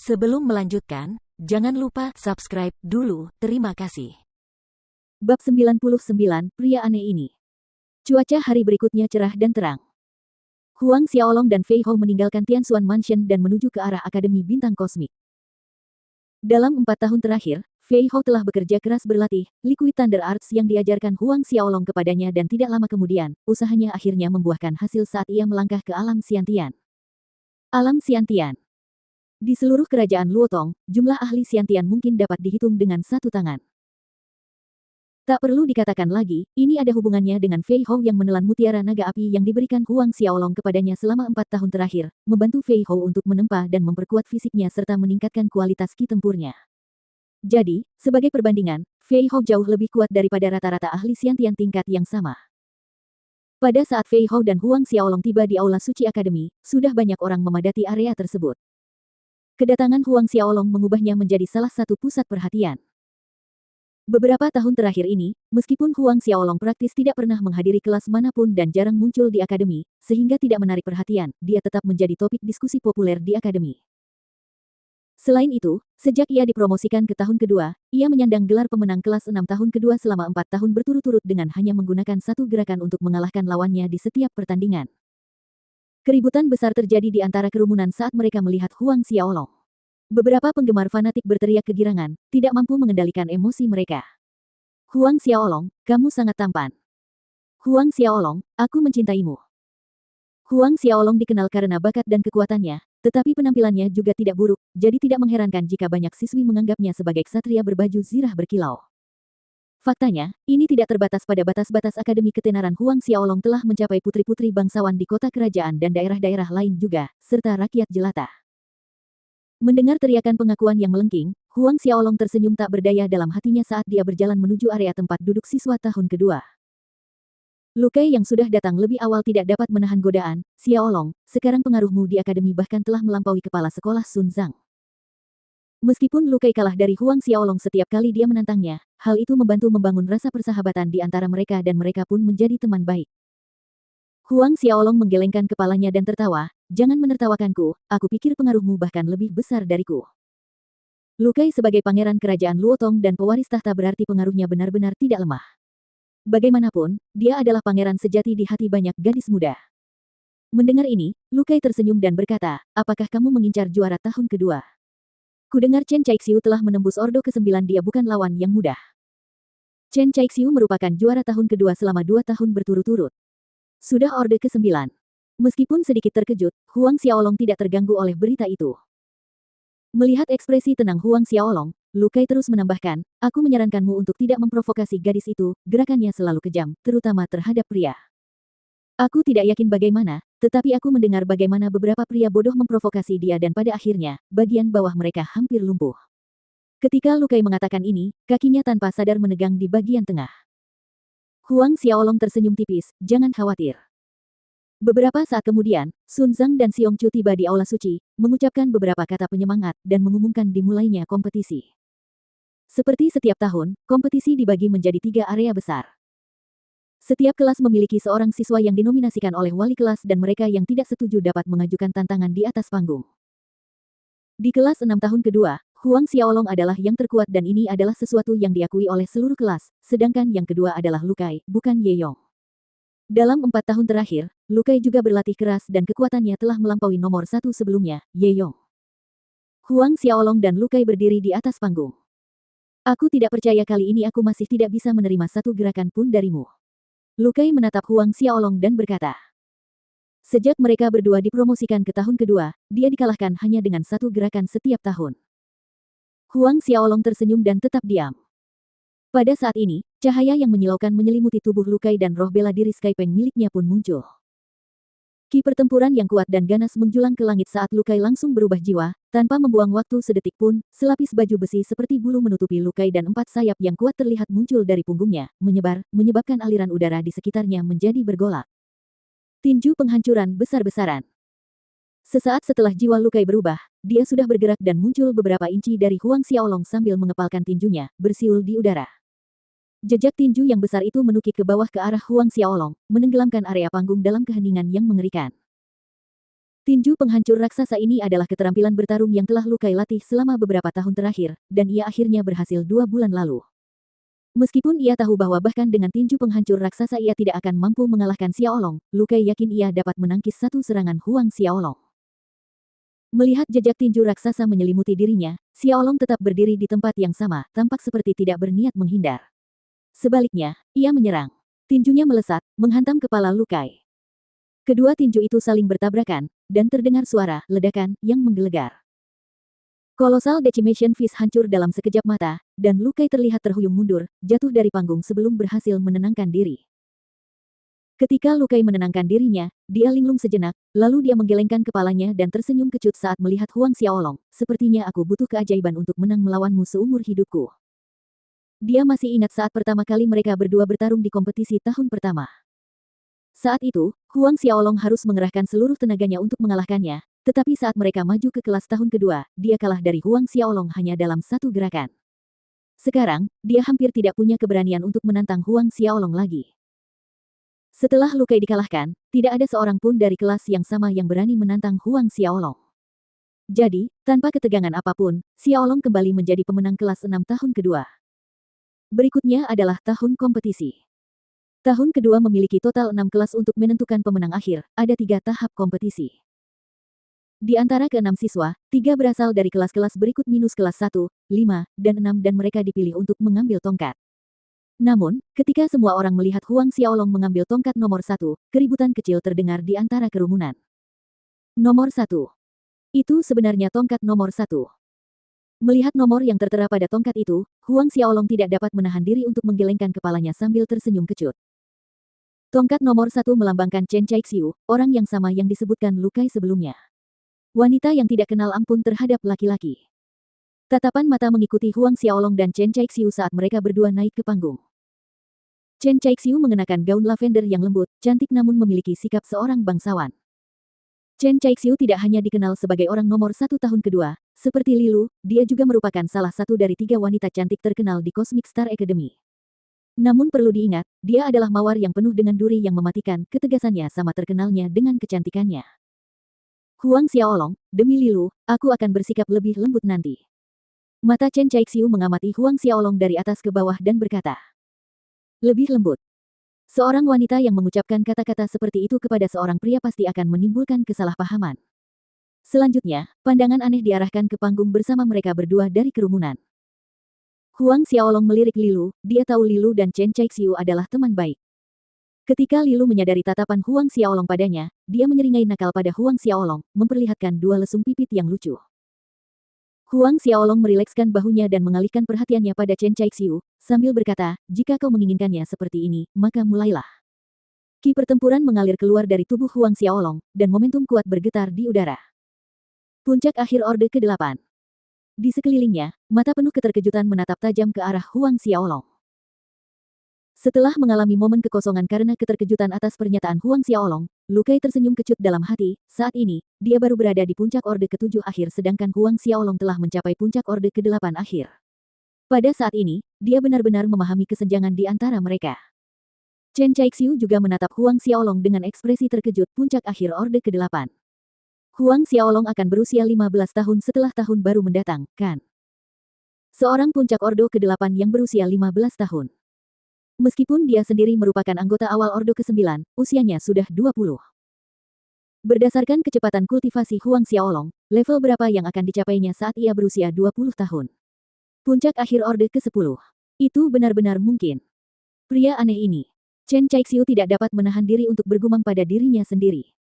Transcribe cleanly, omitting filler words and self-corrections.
Sebelum melanjutkan, jangan lupa subscribe dulu, terima kasih. Bab 99, pria aneh ini. Cuaca hari berikutnya cerah dan terang. Huang Xiaolong dan Fei Hou meninggalkan Tianxuan Mansion dan menuju ke arah Akademi Bintang Kosmik. Dalam 4 tahun terakhir, Fei Hou telah bekerja keras berlatih Liquid Thunder Arts yang diajarkan Huang Xiaolong kepadanya dan tidak lama kemudian, usahanya akhirnya membuahkan hasil saat ia melangkah ke alam Xiantian. Alam Xiantian. Di seluruh kerajaan Luotong, jumlah ahli Xiantian mungkin dapat dihitung dengan satu tangan. Tak perlu dikatakan lagi, ini ada hubungannya dengan Fei Hou yang menelan mutiara naga api yang diberikan Huang Xiaolong kepadanya selama 4 tahun terakhir, membantu Fei Hou untuk menempa dan memperkuat fisiknya serta meningkatkan kualitas ki tempurnya. Jadi, sebagai perbandingan, Fei Hou jauh lebih kuat daripada rata-rata ahli Xiantian tingkat yang sama. Pada saat Fei Hou dan Huang Xiaolong tiba di Aula Suci Akademi, sudah banyak orang memadati area tersebut. Kedatangan Huang Xiaolong mengubahnya menjadi salah satu pusat perhatian. Beberapa tahun terakhir ini, meskipun Huang Xiaolong praktis tidak pernah menghadiri kelas manapun dan jarang muncul di akademi, sehingga tidak menarik perhatian, dia tetap menjadi topik diskusi populer di akademi. Selain itu, sejak ia dipromosikan ke tahun kedua, ia menyandang gelar pemenang kelas 6 tahun kedua selama 4 tahun berturut-turut dengan hanya menggunakan satu gerakan untuk mengalahkan lawannya di setiap pertandingan. Keributan besar terjadi di antara kerumunan saat mereka melihat Huang Xiaolong. Beberapa penggemar fanatik berteriak kegirangan, tidak mampu mengendalikan emosi mereka. Huang Xiaolong, kamu sangat tampan. Huang Xiaolong, aku mencintaimu. Huang Xiaolong dikenal karena bakat dan kekuatannya, tetapi penampilannya juga tidak buruk, jadi tidak mengherankan jika banyak siswi menganggapnya sebagai ksatria berbaju zirah berkilau. Faktanya, ini tidak terbatas pada batas-batas akademi ketenaran. Huang Xiaolong telah mencapai putri-putri bangsawan di kota kerajaan dan daerah-daerah lain juga, serta rakyat jelata. Mendengar teriakan pengakuan yang melengking, Huang Xiaolong tersenyum tak berdaya dalam hatinya saat dia berjalan menuju area tempat duduk siswa tahun kedua. Lu Kai yang sudah datang lebih awal tidak dapat menahan godaan. Xiaolong, sekarang pengaruhmu di akademi bahkan telah melampaui kepala sekolah Sun Zhang. Meskipun Lu Kai kalah dari Huang Xiaolong setiap kali dia menantangnya, hal itu membantu membangun rasa persahabatan di antara mereka dan mereka pun menjadi teman baik. Huang Xiaolong menggelengkan kepalanya dan tertawa, jangan menertawakanku, aku pikir pengaruhmu bahkan lebih besar dariku. Lu Kai sebagai pangeran kerajaan Luotong dan pewaris tahta berarti pengaruhnya benar-benar tidak lemah. Bagaimanapun, dia adalah pangeran sejati di hati banyak gadis muda. Mendengar ini, Lu Kai tersenyum dan berkata, apakah kamu mengincar juara tahun kedua? Kudengar Chen Caixiu telah menembus ordo ke-9, dia bukan lawan yang mudah. Chen Caixiu merupakan juara tahun kedua selama 2 tahun berturut-turut. Sudah orde ke-9. Meskipun sedikit terkejut, Huang Xiaolong tidak terganggu oleh berita itu. Melihat ekspresi tenang Huang Xiaolong, Lu Kai terus menambahkan, aku menyarankanmu untuk tidak memprovokasi gadis itu, gerakannya selalu kejam, terutama terhadap pria. Aku tidak yakin bagaimana, tetapi aku mendengar bagaimana beberapa pria bodoh memprovokasi dia dan pada akhirnya, bagian bawah mereka hampir lumpuh. Ketika Lu Kai mengatakan ini, kakinya tanpa sadar menegang di bagian tengah. Huang Xiaolong tersenyum tipis, jangan khawatir. Beberapa saat kemudian, Sun Zhang dan Xiong Chu tiba di Aula Suci, mengucapkan beberapa kata penyemangat dan mengumumkan dimulainya kompetisi. Seperti setiap tahun, kompetisi dibagi menjadi 3 area besar. Setiap kelas memiliki seorang siswa yang dinominasikan oleh wali kelas dan mereka yang tidak setuju dapat mengajukan tantangan di atas panggung. Di kelas 6 tahun kedua, Huang Xiaolong adalah yang terkuat dan ini adalah sesuatu yang diakui oleh seluruh kelas, sedangkan yang kedua adalah Lu Kai, bukan Ye Yong. Dalam 4 tahun terakhir, Lu Kai juga berlatih keras dan kekuatannya telah melampaui nomor 1 sebelumnya, Ye Yong. Huang Xiaolong dan Lu Kai berdiri di atas panggung. Aku tidak percaya kali ini aku masih tidak bisa menerima satu gerakan pun darimu. Lu Kai menatap Huang Xiaolong dan berkata. Sejak mereka berdua dipromosikan ke tahun kedua, dia dikalahkan hanya dengan satu gerakan setiap tahun. Huang Xiaolong tersenyum dan tetap diam. Pada saat ini, cahaya yang menyilaukan menyelimuti tubuh Lu Kai dan roh bela diri Sky Peng miliknya pun muncul. Ki pertempuran yang kuat dan ganas menjulang ke langit saat Lu Kai langsung berubah jiwa, tanpa membuang waktu sedetik pun, selapis baju besi seperti bulu menutupi Lu Kai dan 4 sayap yang kuat terlihat muncul dari punggungnya, menyebabkan aliran udara di sekitarnya menjadi bergolak. Tinju penghancuran besar-besaran. Sesaat setelah jiwa Lu Kai berubah, dia sudah bergerak dan muncul beberapa inci dari Huang Xiaolong sambil mengepalkan tinjunya, bersiul di udara. Jejak tinju yang besar itu menukik ke bawah ke arah Huang Xiaolong, menenggelamkan area panggung dalam keheningan yang mengerikan. Tinju penghancur raksasa ini adalah keterampilan bertarung yang telah Lu Kai latih selama beberapa tahun terakhir, dan ia akhirnya berhasil 2 bulan lalu. Meskipun ia tahu bahwa bahkan dengan tinju penghancur raksasa ia tidak akan mampu mengalahkan Xiaolong, Lu Kai yakin ia dapat menangkis satu serangan Huang Xiaolong. Melihat jejak tinju raksasa menyelimuti dirinya, Xiaolong tetap berdiri di tempat yang sama, tampak seperti tidak berniat menghindar. Sebaliknya, ia menyerang. Tinjunya melesat, menghantam kepala Lu Kai. Kedua tinju itu saling bertabrakan, dan terdengar suara ledakan yang menggelegar. Colossal Decimation Fist hancur dalam sekejap mata, dan Lu Kai terlihat terhuyung mundur, jatuh dari panggung sebelum berhasil menenangkan diri. Ketika Lu Kai menenangkan dirinya, dia linglung sejenak, lalu dia menggelengkan kepalanya dan tersenyum kecut saat melihat Huang Xiaolong. Sepertinya aku butuh keajaiban untuk menang melawanmu seumur hidupku. Dia masih ingat saat pertama kali mereka berdua bertarung di kompetisi tahun pertama. Saat itu, Huang Xiaolong harus mengerahkan seluruh tenaganya untuk mengalahkannya, tetapi saat mereka maju ke kelas tahun kedua, dia kalah dari Huang Xiaolong hanya dalam satu gerakan. Sekarang, dia hampir tidak punya keberanian untuk menantang Huang Xiaolong lagi. Setelah Lu Kai dikalahkan, tidak ada seorang pun dari kelas yang sama yang berani menantang Huang Xiaolong. Jadi, tanpa ketegangan apapun, Xiaolong kembali menjadi pemenang kelas 6 tahun kedua. Berikutnya adalah tahun kompetisi. Tahun kedua memiliki total 6 kelas untuk menentukan pemenang akhir, ada 3 tahap kompetisi. Di antara ke-6 siswa, 3 berasal dari kelas-kelas berikut minus kelas 1, 5, dan 6 dan mereka dipilih untuk mengambil tongkat. Namun, ketika semua orang melihat Huang Xiaolong mengambil tongkat nomor 1, keributan kecil terdengar di antara kerumunan. Nomor 1. Itu sebenarnya tongkat nomor 1. Melihat nomor yang tertera pada tongkat itu, Huang Xiaolong tidak dapat menahan diri untuk menggelengkan kepalanya sambil tersenyum kecut. Tongkat nomor 1 melambangkan Chen Caixiu, orang yang sama yang disebutkan Lu Kai sebelumnya. Wanita yang tidak kenal ampun terhadap laki-laki. Tatapan mata mengikuti Huang Xiaolong dan Chen Caixiu saat mereka berdua naik ke panggung. Chen Caixiu mengenakan gaun lavender yang lembut, cantik namun memiliki sikap seorang bangsawan. Chen Caixiu tidak hanya dikenal sebagai orang nomor 1 tahun kedua, seperti Lilu, dia juga merupakan salah satu dari 3 wanita cantik terkenal di Cosmic Star Academy. Namun perlu diingat, dia adalah mawar yang penuh dengan duri yang mematikan, ketegasannya sama terkenalnya dengan kecantikannya. Huang Xiaolong, demi Lilu, aku akan bersikap lebih lembut nanti. Mata Chen Caixiu mengamati Huang Xiaolong dari atas ke bawah dan berkata, lebih lembut. Seorang wanita yang mengucapkan kata-kata seperti itu kepada seorang pria pasti akan menimbulkan kesalahpahaman. Selanjutnya, pandangan aneh diarahkan ke panggung bersama mereka berdua dari kerumunan. Huang Xiaolong melirik Lilu, dia tahu Lilu dan Chen Caixiu adalah teman baik. Ketika Lilu menyadari tatapan Huang Xiaolong padanya, dia menyeringai nakal pada Huang Xiaolong, memperlihatkan 2 lesung pipit yang lucu. Huang Xiaolong merilekskan bahunya dan mengalihkan perhatiannya pada Chen Caixiu, sambil berkata, jika kau menginginkannya seperti ini, maka mulailah. Ki pertempuran mengalir keluar dari tubuh Huang Xiaolong, dan momentum kuat bergetar di udara. Puncak akhir Orde ke-8. Di sekelilingnya, mata penuh keterkejutan menatap tajam ke arah Huang Xiaolong. Setelah mengalami momen kekosongan karena keterkejutan atas pernyataan Huang Xiaolong, Lu Kai tersenyum kecut dalam hati. Saat ini, dia baru berada di puncak Orde ke-7 akhir sedangkan Huang Xiaolong telah mencapai puncak Orde ke-8 akhir. Pada saat ini, dia benar-benar memahami kesenjangan di antara mereka. Chen Caixiu juga menatap Huang Xiaolong dengan ekspresi terkejut puncak akhir Orde ke-8. Huang Xiaolong akan berusia 15 tahun setelah tahun baru mendatang, kan? Seorang puncak Ordo ke-8 yang berusia 15 tahun. Meskipun dia sendiri merupakan anggota awal Ordo ke-9, usianya sudah 20. Berdasarkan kecepatan kultivasi Huang Xiaolong, level berapa yang akan dicapainya saat ia berusia 20 tahun? Puncak akhir Orde ke-10. Itu benar-benar mungkin. Pria aneh ini. Chen Caixiu tidak dapat menahan diri untuk bergumam pada dirinya sendiri.